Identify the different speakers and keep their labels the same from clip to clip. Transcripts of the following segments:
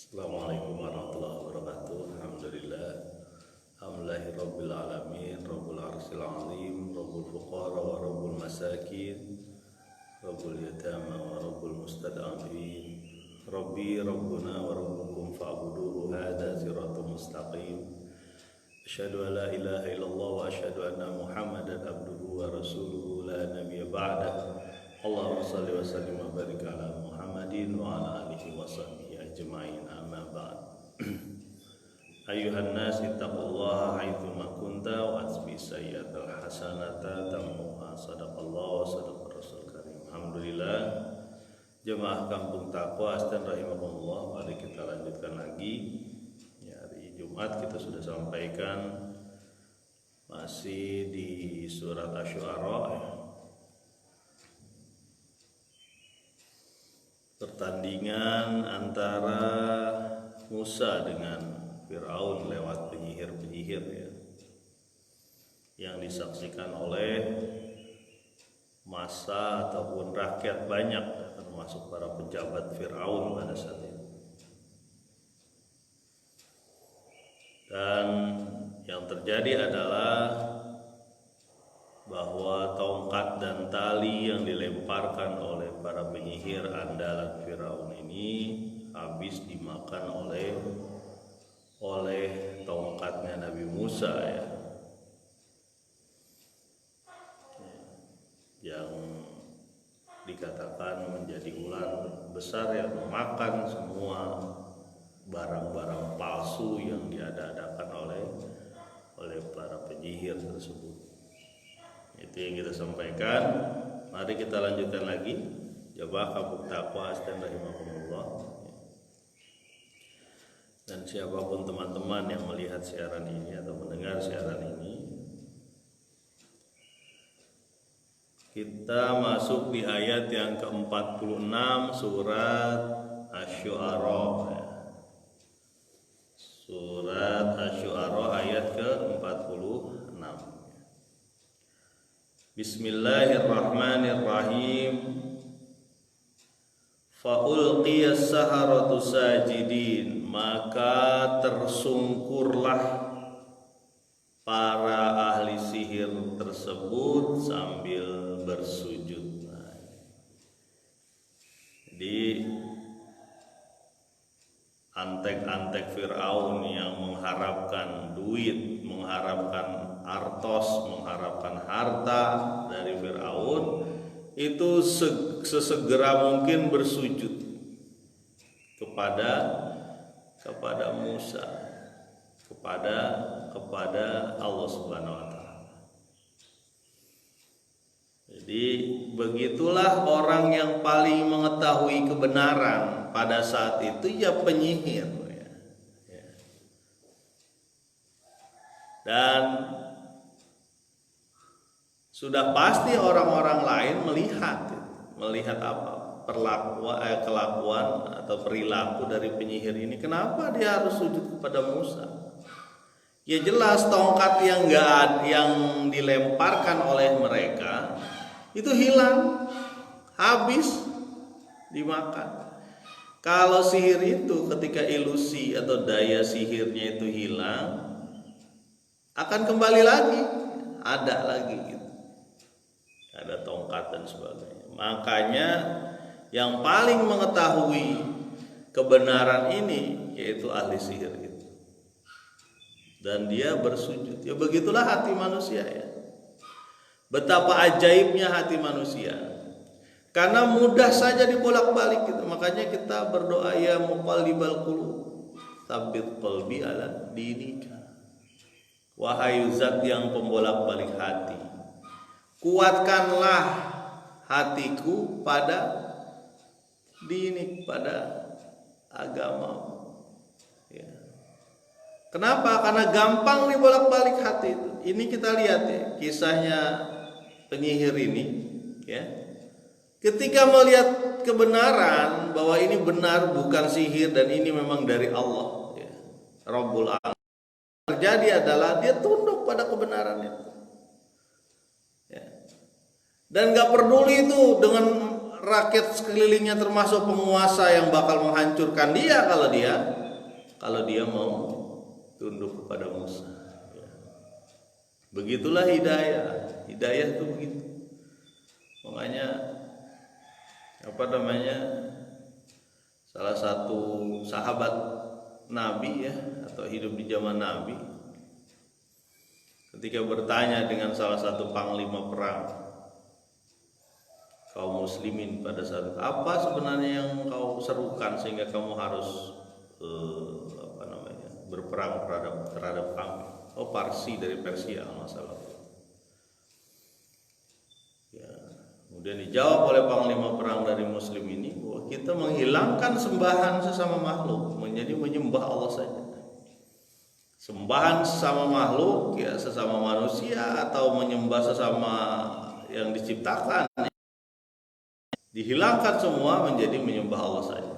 Speaker 1: Assalamualaikum warahmatullahi wabarakatuh. Alhamdulillah. Alhamdulillahirabbil alamin, rabbil arsyil azim, rabbul fuqara wa rabbul masakin, rabbul yatama wa rabbul mustad'afin. Rabbi rabbuna wa rabbukum fa'buduhu hadza siratun mustaqim. Asyhadu an la ilaha illallah wa asyhadu anna Muhammadan abduhu wa rasuluhu la nabiyya ba'dah. Allahumma shalli wa sallim wa barik ala Muhammadin wa ala alihi wa sahbihi ajma'in, amma ba'd. Ayuhan nas ittaqullaha haitsu ma kunta wa asbi sayyi'atal hasanata tamhuha. Sadaqallahu wa sadaqa rasul karim. Alhamdulillah, jemaah Kampung Taqwa astan rahimakumullah. Mari kita lanjutkan lagi. Ya, hari Jumat kita sudah sampaikan masih di surat Asy-Syu'ara ya. Pertandingan antara Musa dengan Fir'aun lewat penyihir-penyihir ya, yang disaksikan oleh massa ataupun rakyat banyak, termasuk para pejabat Fir'aun pada saat itu. Dan yang terjadi adalah bahwa tongkat dan tali yang dilemparkan oleh para penyihir andalan Firaun ini habis dimakan oleh tongkatnya Nabi Musa ya, yang dikatakan menjadi ular besar yang memakan semua barang-barang palsu yang diada-adakan oleh para penyihir tersebut. Itu yang kita sampaikan. Mari kita lanjutkan lagi. Jemaah Kampung Taqwa astan rahimakumullah. Dan siapapun teman-teman yang melihat siaran ini atau mendengar siaran ini, kita masuk di ayat yang ke-46 surat Asy-Syu'ara. Surat Asy-Syu'ara ayat ke-46. Bismillahirrahmanirrahim. Fa'ulqiyas saharatu sajidin, maka tersungkurlah para ahli sihir tersebut sambil bersujud. Jadi antek-antek Fir'aun yang mengharapkan duit, mengharapkan artos, mengharapkan harta dari Fir'aun itu sesegera mungkin bersujud kepada Musa, kepada Allah Subhanahu wa taala. Jadi begitulah orang yang paling mengetahui kebenaran pada saat itu ya penyihir ya. Dan sudah pasti orang-orang lain melihat apa kelakuan atau perilaku dari penyihir ini. Kenapa dia harus sujud kepada Musa? Ya jelas tongkat yang dilemparkan oleh mereka itu hilang, habis dimakan. Kalau sihir itu ketika ilusi atau daya sihirnya itu hilang, akan kembali lagi, ada lagi gitu. Ada tongkat dan sebagainya. Makanya yang paling mengetahui kebenaran ini yaitu ahli sihir itu. Dan dia bersujud. Ya begitulah hati manusia ya. Betapa ajaibnya hati manusia. Karena mudah saja dibolak-balik gitu. Makanya kita berdoa ya muqallibal qulub, tsabbit qalbi ala dinika. Wahai zat yang pembolak-balik hati, kuatkanlah hatiku pada dinik, pada agama ya. Kenapa? Karena gampang dibolak-balik hati itu. Ini kita lihat ya, kisahnya penyihir ini ya. Ketika melihat kebenaran bahwa ini benar bukan sihir dan ini memang dari Allah ya, Rabbul Alamin, terjadi adalah dia tunduk pada kebenaran itu ya. Dan gak peduli itu dengan rakyat sekelilingnya termasuk penguasa yang bakal menghancurkan dia kalau dia mau tunduk kepada Musa. Begitulah hidayah itu begitu. Makanya salah satu sahabat Nabi ya, atau hidup di zaman Nabi, ketika bertanya dengan salah satu panglima perang kaum muslimin pada saat itu, apa sebenarnya yang kau serukan sehingga kamu harus berperang terhadap kami? Oh, Parsi dari Persia masalah. Ya, kemudian dijawab oleh panglima perang dari muslim ini bahwa kita menghilangkan sembahan sesama makhluk menjadi menyembah Allah saja. Sembahan sesama makhluk ya, sesama manusia atau menyembah sesama yang diciptakan, dihilangkan semua menjadi menyembah Allah saja.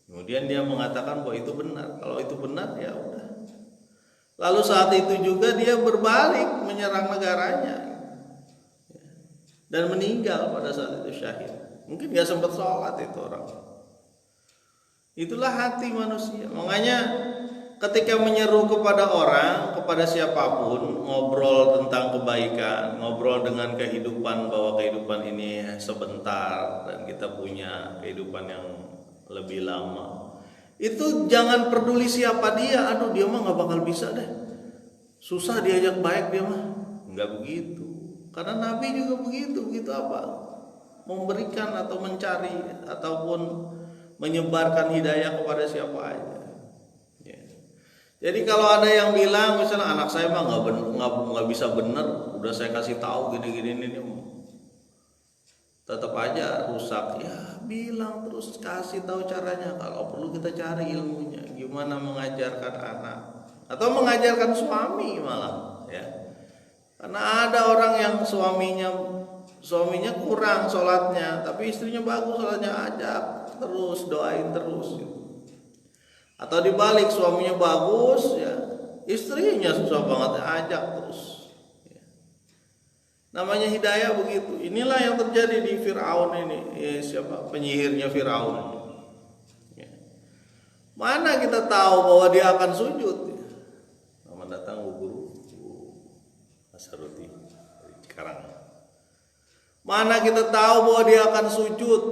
Speaker 1: Kemudian dia mengatakan bahwa itu benar. Kalau itu benar ya udah. Lalu saat itu juga dia berbalik menyerang negaranya dan meninggal pada saat itu syahid. Mungkin gak sempat sholat itu orang. Itulah hati manusia. Makanya ketika menyeru kepada orang, kepada siapapun, ngobrol tentang kebaikan, ngobrol dengan kehidupan, bahwa kehidupan ini sebentar dan kita punya kehidupan yang lebih lama, itu jangan peduli siapa dia. Aduh, dia mah gak bakal bisa deh, susah diajak baik dia mah. Enggak begitu. Karena Nabi juga begitu apa? Memberikan atau mencari ataupun menyebarkan hidayah kepada siapa aja. Jadi kalau ada yang bilang misalnya anak saya mah nggak bisa bener, udah saya kasih tahu gini ini, tetap aja rusak. Ya bilang terus, kasih tahu caranya. Kalau perlu kita cari ilmunya, gimana mengajarkan anak atau mengajarkan suami malah ya. Karena ada orang yang suaminya kurang sholatnya, tapi istrinya bagus sholatnya, ajak terus, doain terus gitu. Atau dibalik, suaminya bagus ya, istrinya susah banget, ajak terus ya. Namanya hidayah begitu. Inilah yang terjadi di Firaun ini penyihirnya Firaun ya. Mana kita tahu bahwa dia akan sujud ya. Nama datang guru Asaruti sekarang. Mana kita tahu bahwa dia akan sujud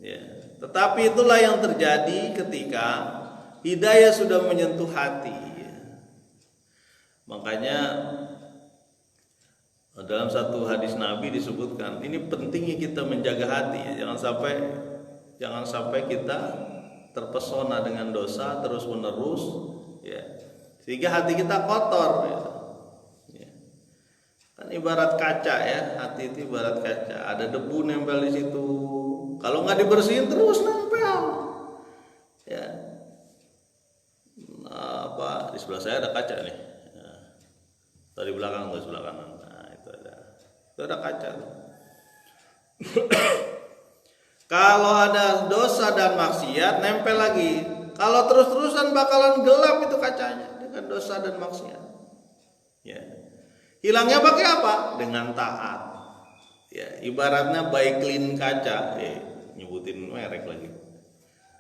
Speaker 1: ya. Tetapi itulah yang terjadi ketika hidayah sudah menyentuh hati ya. Makanya dalam satu hadis Nabi disebutkan, ini pentingnya kita menjaga hati ya. Jangan sampai kita terpesona dengan dosa terus menerus ya, sehingga hati kita kotor ya. Kan ibarat kaca ya, hati itu ibarat kaca, ada debu nempel di situ. Kalau nggak dibersihin terus nempel ya. Di sebelah saya ada kaca nih. Nah, dari belakang tuh, sebelah kanan. Nah, itu ada kaca. Kalau ada dosa dan maksiat nempel lagi. Kalau terus-terusan bakalan gelap itu kacanya dengan dosa dan maksiat. Ya. Hilangnya pakai apa? Dengan taat. Ya, ibaratnya by clean kaca. Nyebutin merek lagi.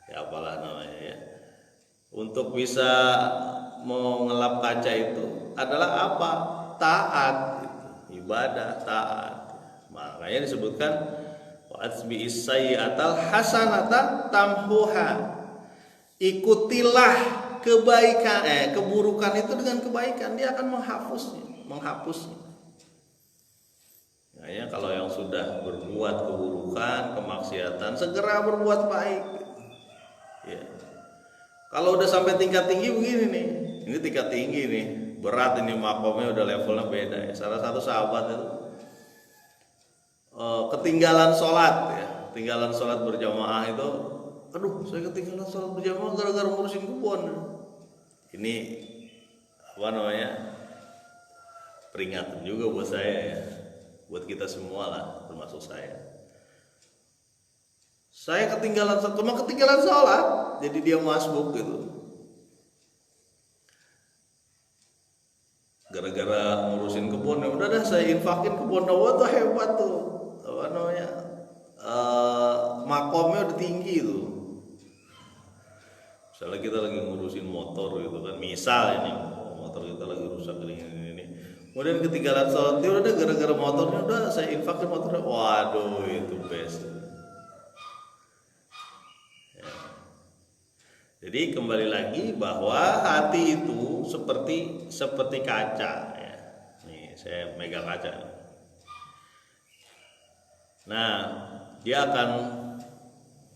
Speaker 1: Ya apalah namanya ya. Untuk bisa mengelap kaca itu adalah apa? Taat, ibadah, taat. Makanya disebutkan wa'atbi isayyatal hasanata tamhuha. Ikutilah kebaikan, keburukan itu dengan kebaikan, dia akan menghapusnya. Nah, ya, kalau yang sudah berbuat keburukan, kemaksiatan, segera berbuat baik. Ya. Kalau udah sampai tingkat tinggi begini nih, ini tingkat tinggi nih, berat ini, makomnya udah levelnya beda ya. Salah satu sahabat itu ketinggalan sholat ya, ketinggalan sholat berjamaah itu, aduh saya ketinggalan sholat berjamaah gara-gara ngurusin kebun. Ini apa namanya, peringatan juga buat saya ya, buat kita semua lah, termasuk saya. Saya ketinggalan sholat, jadi dia masbuk gitu. Gara-gara ngurusin kebun, ya udah dah saya infakin kebun, tuh hebat tuh, apa namanya, makomnya udah tinggi tuh. Misalnya kita lagi ngurusin motor gitu kan, misal ini motor kita lagi rusak ini. Kemudian ketinggalan sholat, dia udah gara-gara motornya udah saya infakin motornya, waduh itu best. Ya. Jadi kembali lagi bahwa hati itu seperti kaca. Ya. Nih saya megang kaca. Nah dia akan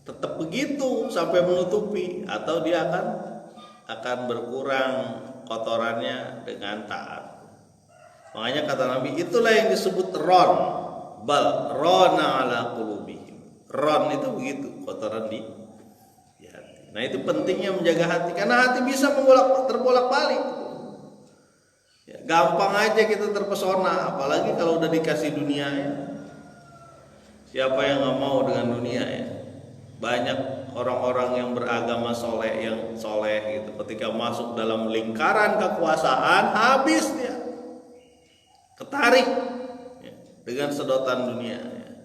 Speaker 1: tetap begitu sampai menutupi, atau dia akan berkurang kotorannya dengan taat. Makanya kata Nabi, itulah yang disebut ron, bal rona ala qulubihim. Ron itu begitu, kotoran di hati. Nah itu pentingnya menjaga hati, karena hati bisa terbolak-balik. Ya, gampang aja kita terpesona, apalagi kalau udah dikasih dunia ya. Siapa yang nggak mau dengan dunia ya? Banyak orang-orang yang beragama yang soleh gitu, ketika masuk dalam lingkaran kekuasaan habis dia ketarik ya, dengan sedotan dunia ya.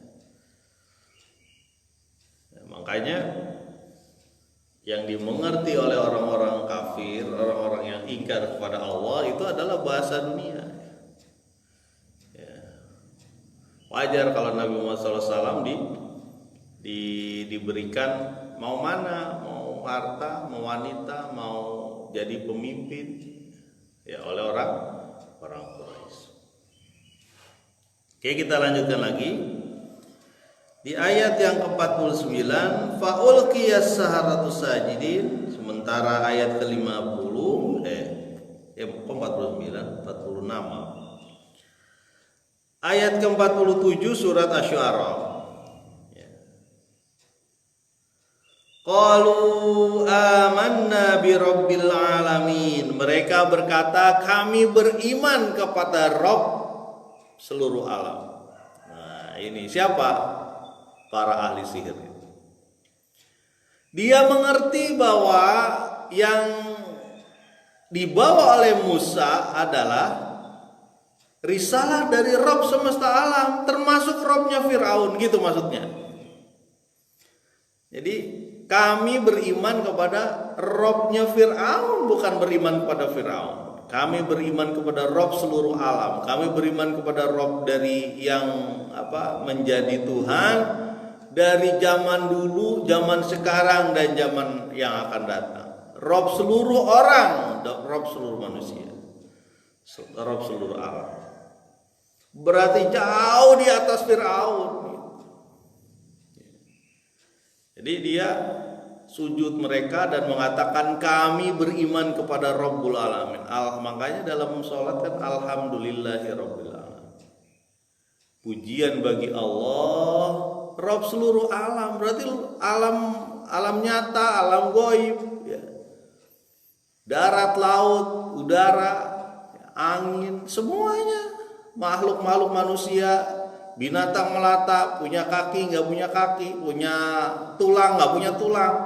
Speaker 1: Makanya yang dimengerti oleh orang-orang kafir, orang-orang yang ingkar kepada Allah itu adalah bahasa dunia ya. Wajar kalau Nabi Muhammad SAW diberikan mau mana, mau harta, mau wanita, mau jadi pemimpin ya oleh orang Quraisy. Oke, kita lanjutkan lagi di ayat yang ke-49, faulqiyas saharatus sajidin. Sementara ayat ke-50 ke-49 46 ayat ke-47 surat Asy-Syu'ara. Qalu amanna bi rabbil alamin. Mereka berkata, kami beriman kepada Rabb seluruh alam. Nah, ini siapa? Para ahli sihir. Dia mengerti bahwa yang dibawa oleh Musa adalah risalah dari Rabb semesta alam, termasuk Rabbnya Firaun, gitu maksudnya. Jadi kami beriman kepada Rabbnya Fir'aun, bukan beriman kepada Fir'aun. Kami beriman kepada Rabb seluruh alam. Kami beriman kepada Rabb dari yang menjadi Tuhan dari zaman dulu, zaman sekarang, dan zaman yang akan datang. Rabb seluruh orang, Rabb seluruh manusia, Rabb seluruh alam. Berarti jauh di atas Fir'aun. Jadi dia sujud mereka dan mengatakan kami beriman kepada Rabbul Alamin. Makanya dalam sholat kan alhamdulillahi rabbil alamin. Pujian bagi Allah, Rabb seluruh alam. Berarti alam nyata, alam goib ya. Darat, laut, udara, angin, semuanya. Makhluk-makhluk manusia, binatang melata, punya kaki nggak punya kaki, punya tulang nggak punya tulang,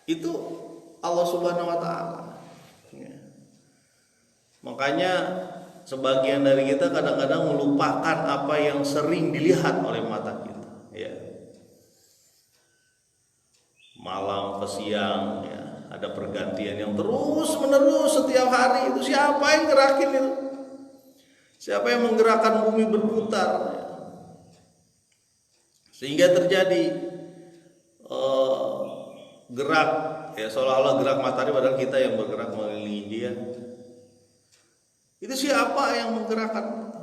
Speaker 1: itu Allah Subhanahu Wa Taala. Makanya sebagian dari kita kadang-kadang melupakan apa yang sering dilihat oleh mata kita. Ya. Malam ke siang, ya, ada pergantian yang terus menerus setiap hari. Itu siapa yang gerakin itu? Siapa yang menggerakkan bumi berputar? Sehingga terjadi gerak, ya seolah-olah gerak matahari padahal kita yang bergerak mengelilingi dia. Itu siapa yang menggerakkan?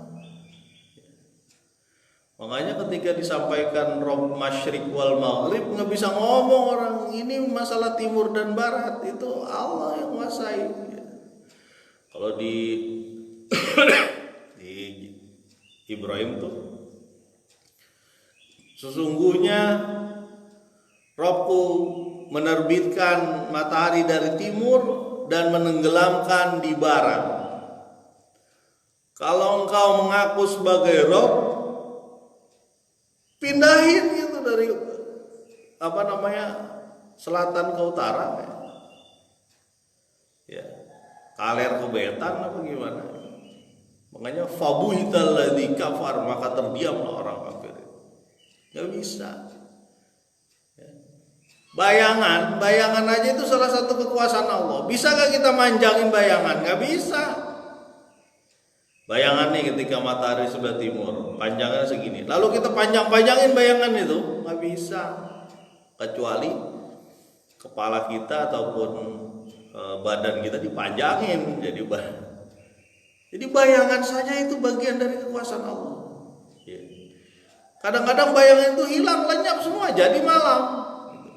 Speaker 1: Makanya ketika disampaikan Rabb Masyriq wal Maghrib, nggak bisa ngomong orang ini masalah timur dan barat, itu Allah yang menguasai. Kalau di Ibrahim tuh, sesungguhnya Rabbku menerbitkan matahari dari timur dan menenggelamkan di barat. Kalau engkau mengaku sebagai Rabb, pindahin gitu dari selatan ke utara ya, kaler ke betan apa gimana. Makanya fabuhital ladzi kafar, maka terdiamlah orang kafir. Nggak bisa. Bayangan aja itu salah satu kekuasaan Allah. Bisa gak kita manjangin bayangan? Nggak bisa. Bayangan nih ketika matahari sebelah timur, panjangnya segini. Lalu kita panjangin bayangan itu, nggak bisa. Kecuali kepala kita ataupun badan kita dipanjangin jadi bayangan saja itu bagian dari kekuasaan Allah. Kadang-kadang bayangan itu hilang, lenyap semua, jadi malam.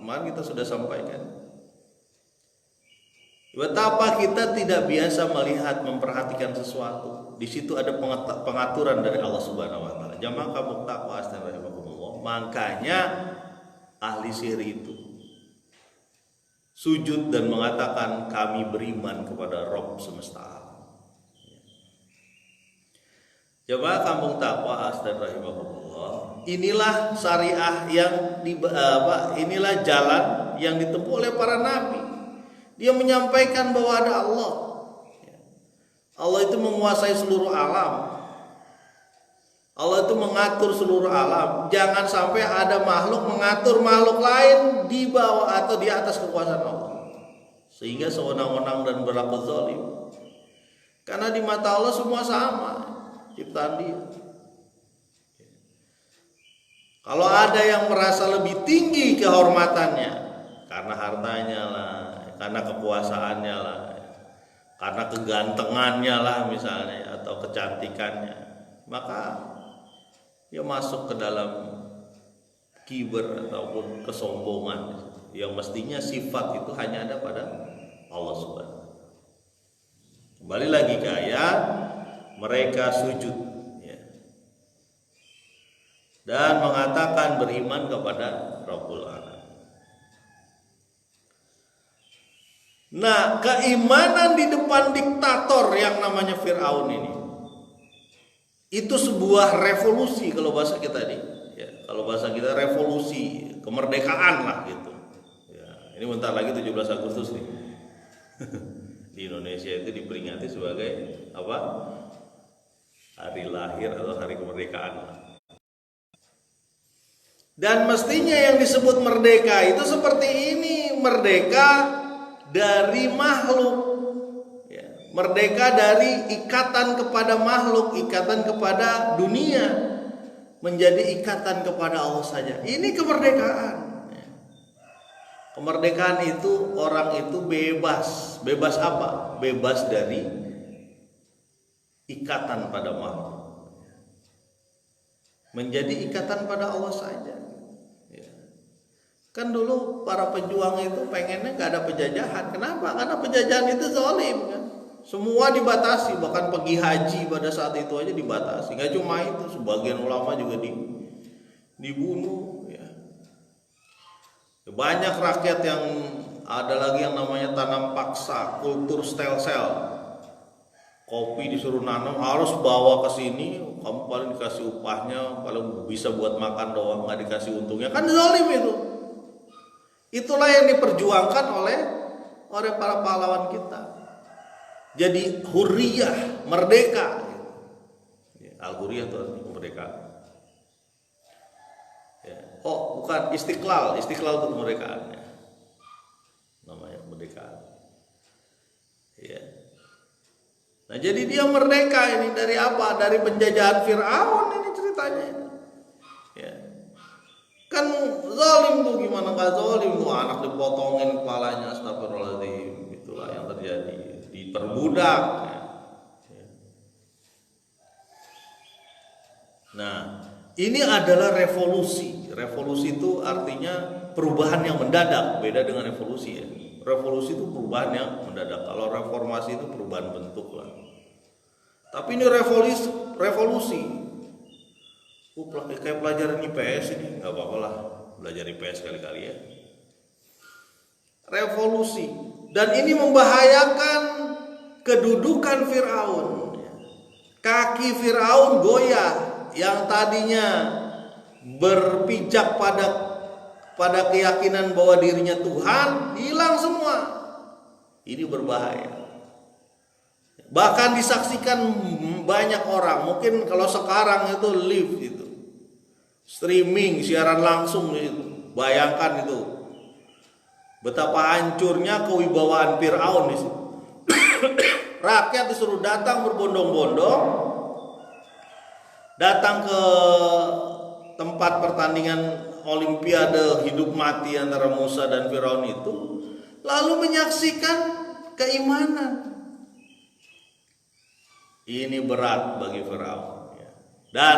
Speaker 1: Kemarin kita sudah sampaikan betapa kita tidak biasa melihat, memperhatikan sesuatu. Di situ ada pengaturan dari Allah Subhanahu wa taala. Jamaah kaum takwa astagfirullah. Makanya ahli sihir itu sujud dan mengatakan kami beriman kepada Rabb semesta alam. Jamaah kampung takwa astagfirullah. Inilah syariah yang inilah jalan yang ditempuh oleh para nabi. Dia menyampaikan bahwa ada Allah. Allah itu menguasai seluruh alam. Allah itu mengatur seluruh alam. Jangan sampai ada makhluk mengatur makhluk lain di bawah atau di atas kekuasaan Allah, sehingga sewenang-wenang dan berlaku zalim. Karena di mata Allah semua sama ciptaan Dia. Kalau ada yang merasa lebih tinggi kehormatannya karena hartanya lah, karena kekuasaannya lah, karena kegantengannya lah misalnya, atau kecantikannya, maka dia masuk ke dalam kiber ataupun kesombongan yang mestinya sifat itu hanya ada pada Allah Subhanahu. Kembali lagi ke ayat, mereka sujud dan mengatakan beriman kepada Rabbul Alamin. Nah, keimanan di depan diktator yang namanya Fir'aun ini, itu sebuah revolusi kalau bahasa kita nih. Ya, kalau bahasa kita revolusi, kemerdekaan lah gitu. Ya, ini bentar lagi 17 Agustus nih. Di Indonesia itu diperingati sebagai apa? Hari lahir atau hari kemerdekaan. Dan mestinya yang disebut merdeka itu seperti ini, merdeka dari makhluk, merdeka dari ikatan kepada makhluk, ikatan kepada dunia, menjadi ikatan kepada Allah saja. Ini kemerdekaan. Kemerdekaan itu orang itu bebas. Bebas apa? Bebas dari ikatan pada makhluk, menjadi ikatan pada Allah saja. Kan dulu para pejuang itu pengennya gak ada penjajahan. Kenapa? Karena penjajahan itu zalim kan. Semua dibatasi, bahkan pergi haji pada saat itu aja dibatasi. Gak cuma itu, sebagian ulama juga dibunuh ya. Banyak rakyat yang ada lagi yang namanya tanam paksa, kultur stel-sel. Kopi disuruh nanam, harus bawa ke sini, kamu paling dikasih upahnya, paling bisa buat makan doang, nggak dikasih untungnya. Kan zalim itu. Itulah yang diperjuangkan oleh para pahlawan kita. Jadi hurriyah, merdeka. Al-hurriyah itu artinya kemerdekaan. Oh, bukan istiqlal. Istiqlal itu kemerdekaannya. Namanya kemerdekaan. Ya. Nah, jadi dia merdeka ini dari apa? Dari penjajahan Fir'aun ini ceritanya. Ya. Kan zalim tuh, gimana gak zalim tuh, anak dipotongin kepalanya, astagfirullahaladzim. Itulah yang terjadi, diperbudak ya. Nah, ini adalah revolusi. Revolusi itu artinya perubahan yang mendadak, beda dengan revolusi ya. Revolusi itu perubahan yang mendadak. Kalau reformasi itu perubahan bentuk lah. Tapi ini revolusi. Kayak pelajaran IPS ini, nggak apa-apa lah, belajar IPS kali-kali ya. Revolusi, dan ini membahayakan kedudukan Fir'aun. Kaki Fir'aun goyah, yang tadinya berpijak pada keyakinan bahwa dirinya Tuhan, hilang semua. Ini berbahaya. Bahkan disaksikan banyak orang. Mungkin kalau sekarang itu lift itu, streaming, siaran langsung itu. Bayangkan itu betapa hancurnya kewibawaan Firaun di situ. Rakyat disuruh datang berbondong-bondong, datang ke tempat pertandingan olimpiade hidup mati antara Musa dan Firaun itu, lalu menyaksikan keimanan. Ini berat bagi Firaun. Dan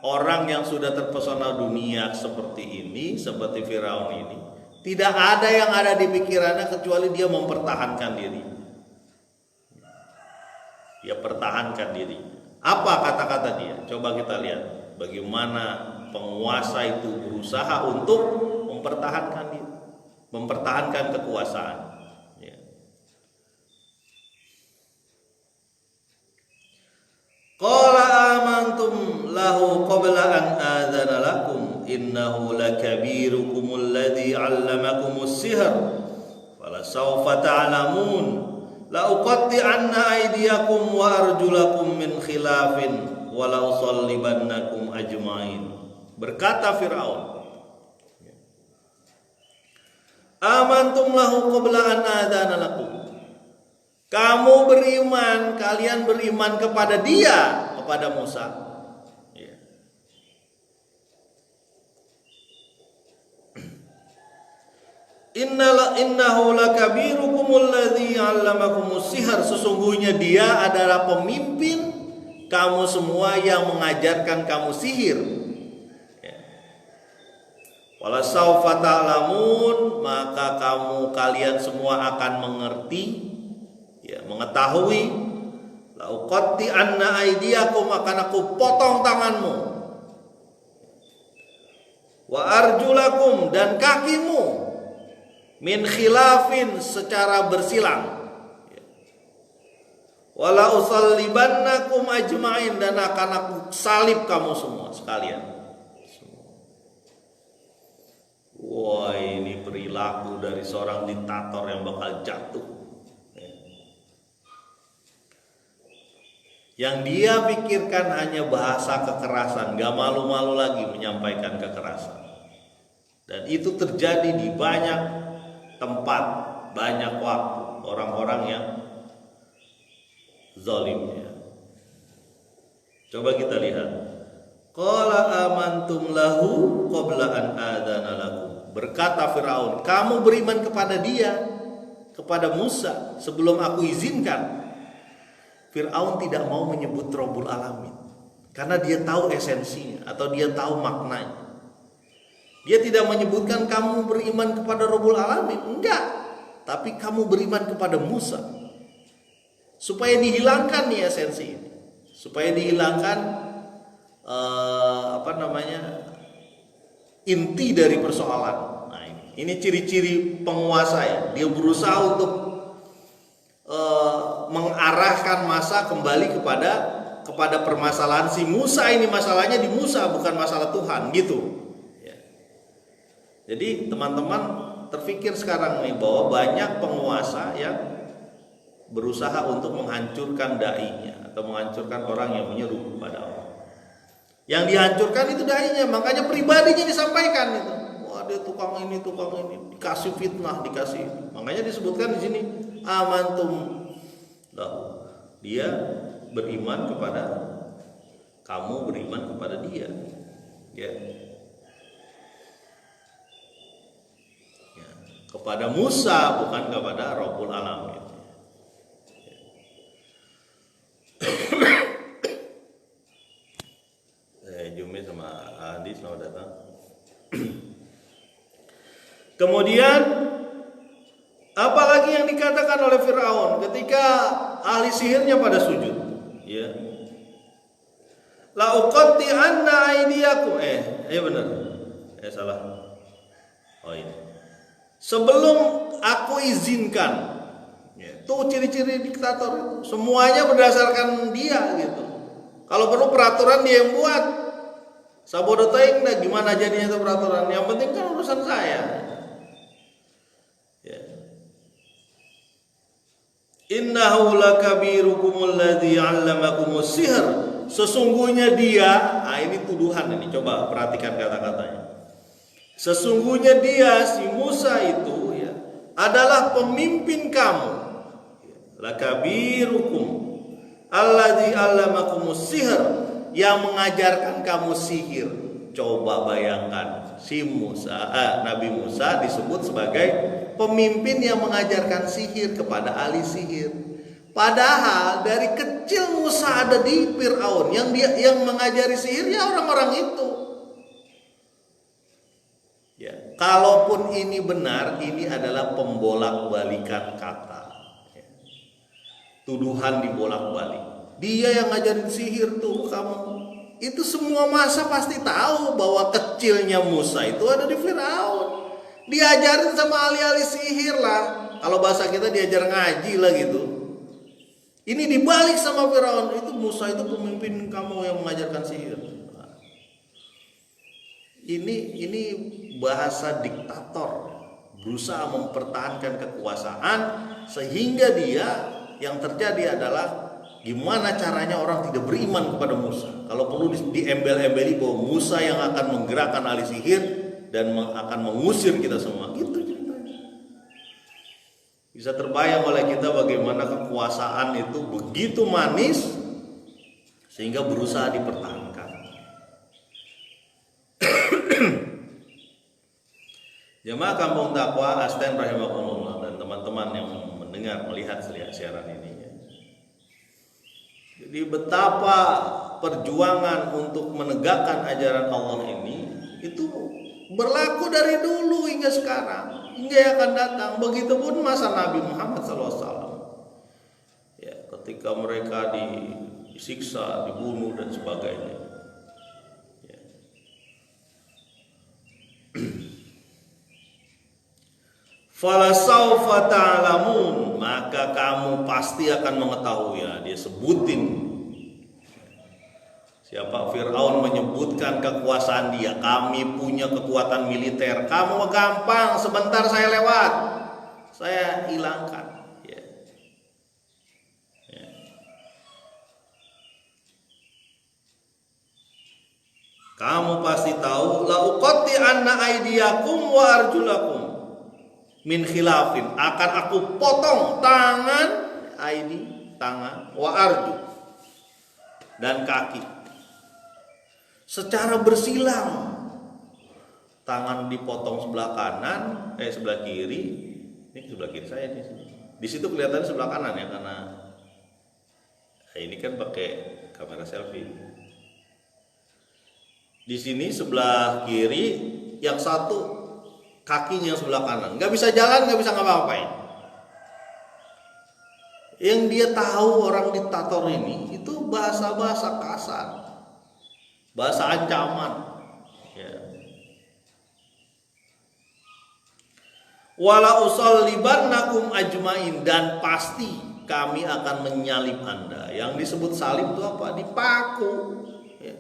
Speaker 1: orang yang sudah terpesona dunia seperti ini, seperti Firaun ini, tidak ada yang ada di pikirannya kecuali dia mempertahankan diri. Dia pertahankan diri. Apa kata-kata dia? Coba kita lihat bagaimana penguasa itu berusaha untuk mempertahankan diri, mempertahankan kekuasaan. Qala amantum lahu qabla an adzana lakum innahu lakabirukumul ladzi 'allamakumus sihr fala sawfa ta'lamun la uqatti'anna aydiyakum wa arjulakum min khilafin wa la usallibannakum ajmain. Berkata Firaun, amantum lahu qabla an adzana lakum. Kamu beriman, kalian beriman kepada dia, kepada Musa. Innahu lakabirukumul ladzi 'allamakumus sihr. Sesungguhnya dia adalah pemimpin kamu semua yang mengajarkan kamu sihir. Wala saufa ta'lamun, maka kalian semua akan mengerti, mengetahui. La uqatti anna aydiyakum, akan aku potong tanganmu. Wa arjulakum, dan kakimu. Min khilafin, secara bersilang. Wala usallibannakum ajmain, dan akan aku salib kamu semua sekalian. Wah, ini perilaku dari seorang diktator yang bakal jatuh. Yang dia pikirkan hanya bahasa kekerasan, gak malu-malu lagi menyampaikan kekerasan. Dan itu terjadi di banyak tempat, banyak waktu, orang-orang yang zalim. Coba kita lihat. Qala amantum lahu qabla an adzana lakum. Berkata Firaun, kamu beriman kepada dia, kepada Musa, sebelum aku izinkan. Firaun tidak mau menyebut Rabbul Alamin karena dia tahu esensinya atau dia tahu maknanya. Dia tidak menyebutkan kamu beriman kepada Rabbul Alamin, enggak, tapi kamu beriman kepada Musa, supaya dihilangkan nih esensi ini, supaya dihilangkan inti dari persoalan. Nah, ini ciri-ciri penguasa ya. Dia berusaha untuk mengarahkan masa kembali kepada permasalahan si Musa ini. Masalahnya di Musa, bukan masalah Tuhan, gitu ya. Jadi teman-teman terpikir sekarang nih bahwa banyak penguasa yang berusaha untuk menghancurkan dai-nya atau menghancurkan orang yang menyeru kepada Allah. Yang dihancurkan itu dai-nya, makanya pribadinya disampaikan itu. Wah, dia tukang ini, dikasih fitnah, dikasih. Makanya disebutkan di sini amantum. Dia beriman kepada kamu, beriman kepada dia. Ya. Kepada Musa, bukan kepada Rabbul Alamin. Jumi sama Adi selamat datang. Kemudian apalagi yang dikatakan oleh Firaun ketika ahli sihirnya pada sujud, ya. La uqatti anna aydiyakum. Benar. Salah. Oh ini. Sebelum aku izinkan. Ya, tuh ciri-ciri diktator itu. Semuanya berdasarkan dia gitu. Kalau perlu peraturan dia yang buat. Sabodo taing dah gimana jadinya itu peraturan. Yang penting kan urusan saya. Ya. Innahu lakabirukumul ladzi 'allamakumus sihr sesungguhnya dia, ini tuduhan ini, coba perhatikan kata-katanya. Sesungguhnya dia, si Musa itu ya, adalah pemimpin kamu. Lakabirukum alladzi 'allamakumus sihr, yang mengajarkan kamu sihir. Coba bayangkan, si Musa, Nabi Musa disebut sebagai pemimpin yang mengajarkan sihir kepada ahli sihir. Padahal dari kecil Musa ada di Firaun, yang mengajari sihir ya orang-orang itu. Ya, kalaupun ini benar, ini adalah pembolak-balikan kata. Ya. Tuduhan dibolak-balik. Dia yang ngajarin sihir tuh kamu. Itu semua masa pasti tahu bahwa kecilnya Musa itu ada di Firaun. Diajarin sama ahli-ahli sihir lah. Kalau bahasa kita diajar ngaji lah gitu. Ini dibalik sama Firaun. Itu Musa itu pemimpin kamu yang mengajarkan sihir. Ini bahasa diktator, berusaha mempertahankan kekuasaan, sehingga dia yang terjadi adalah gimana caranya orang tidak beriman kepada Musa. Kalau perlu diembel-embeli bahwa Musa yang akan menggerakkan ahli sihir dan akan mengusir kita semua. Gitu ceritanya. Bisa terbayang oleh kita bagaimana kekuasaan itu begitu manis sehingga berusaha dipertahankan. Jemaah Kampung Takwa Asisten rahimakumullah dan teman-teman yang mendengar melihat siaran ini. Jadi betapa perjuangan untuk menegakkan ajaran Allah ini itu berlaku dari dulu hingga sekarang, hingga yang akan datang. Begitupun masa Nabi Muhammad SAW. Ya, ketika mereka disiksa, dibunuh dan sebagainya. Ya. Falasaufa ta'lamun, maka kamu pasti akan mengetahui. Ya, dia sebutin siapa. Firaun menyebutkan kekuasaan dia. Kami punya kekuatan militer. Kamu gampang, sebentar saya lewat, saya hilangkan. Ya. Ya. Kamu pasti tahu, la uqatti anna aydiyakum wa arjulakum min khilafin, akan aku potong tangan, aidi tangan, wa arju dan kaki secara bersilang. Tangan dipotong sebelah kanan, sebelah kiri. Ini sebelah kiri saya di sini. Di situ kelihatan sebelah kanan ya, karena ini kan pakai kamera selfie. Di sini sebelah kiri, yang satu kakinya yang sebelah kanan, nggak bisa jalan, nggak bisa ngapa-ngapain. Yang dia tahu orang diktator ini itu bahasa-bahasa kasar, bahasa ancaman. Ya. Wala usallibannakum ajmain, dan pasti kami akan menyalib Anda. Yang disebut salib itu apa? Dipaku. Ya.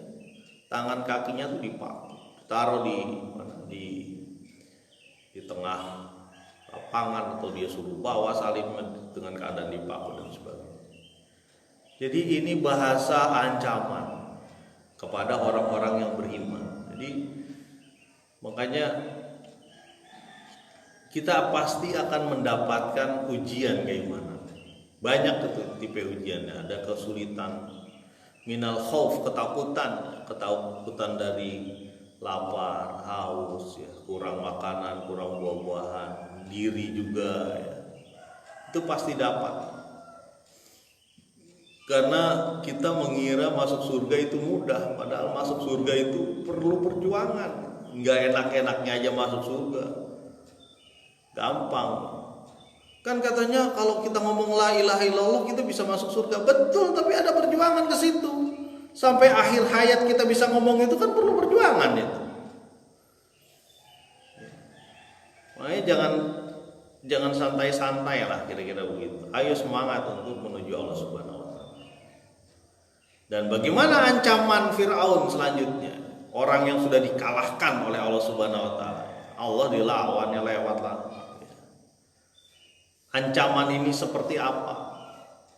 Speaker 1: Tangan kakinya tuh dipaku, taruh di tengah lapangan, atau dia suruh bawa salib dengan keadaan dipaku dan sebagainya. Jadi ini bahasa ancaman kepada orang-orang yang beriman. Jadi makanya kita pasti akan mendapatkan ujian kayak gimana. Banyak tipe ujiannya. Ada kesulitan, minal khauf, ketakutan dari lapar, haus, ya, kurang makanan, kurang buah-buahan, diri juga, ya. Itu pasti dapat. Karena kita mengira masuk surga itu mudah, padahal masuk surga itu perlu perjuangan. Nggak enak-enaknya aja masuk surga, gampang. Kan katanya kalau kita ngomong la ilaha illallah kita bisa masuk surga, betul, tapi ada perjuangan ke situ. Sampai akhir hayat kita bisa ngomong itu kan perlu perjuangan itu. Makanya jangan santai-santai lah, kira-kira begitu. Ayo semangat untuk menuju Allah Subhanahu wa taala. Dan bagaimana ancaman Firaun selanjutnya? Orang yang sudah dikalahkan oleh Allah Subhanahu wa taala. Allah dilawannya lewat lah. Ancaman ini seperti apa?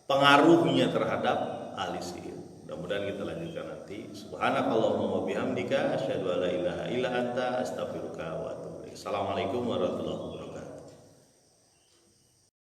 Speaker 1: Pengaruhnya terhadap ahli sihir. Mudah-mudahan kita lanjutkan nanti. Subhanakallahumma wa bihamdika asyhadu an la ilaha illa anta astaghfiruka wa atubu ilaik. Assalamualaikum warahmatullahi wabarakatuh.